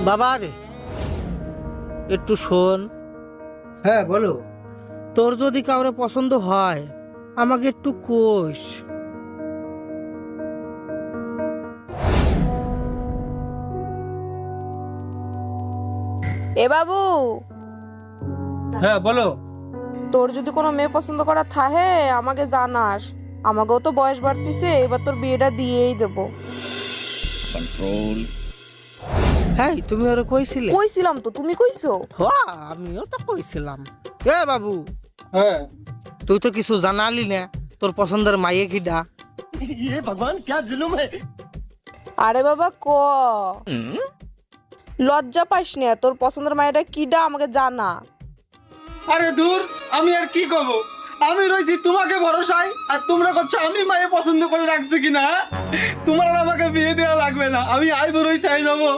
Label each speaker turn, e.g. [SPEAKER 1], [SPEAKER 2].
[SPEAKER 1] বাবা রে, একটু শোন।
[SPEAKER 2] হ্যাঁ বলো।
[SPEAKER 1] তোর যদি কাউরে পছন্দ হয় আমাকে একটু কোষ।
[SPEAKER 3] এ বাবু,
[SPEAKER 2] হ্যাঁ বলো।
[SPEAKER 3] তোর যদি কোনো মেয়ে পছন্দ করা থাহে আমাকে জানাস। আমাকেও তো বয়স বাড়তিছে, এবার তোর বিয়েটা দিয়েই দেবো।
[SPEAKER 1] হ্যাঁ, তুমি ওরা কইছিলে?
[SPEAKER 3] কইছিলাম তো, তুমি কইছো?
[SPEAKER 1] আমিও তো কইছিলাম। এ বাবু,
[SPEAKER 2] হ্যাঁ
[SPEAKER 1] তুই তো কিছু জানালি না, তোর পছন্দের মাইয়ে কিডা?
[SPEAKER 3] আরে বাবা ক, লজ্জা পাইস না, তোর পছন্দের মায়েরা কিডা আমাকে জানা।
[SPEAKER 2] আরে দূর, আমি আর কি করব? আমি রয়েছি তোমাকে ভরসায়, আর তোমরা করছো আমি মায়ে পছন্দ করে রাখছি কিনা। তোমার আর আমাকে বিয়ে দেওয়া লাগবে না, আমি আই বড়ই তাই যাবো।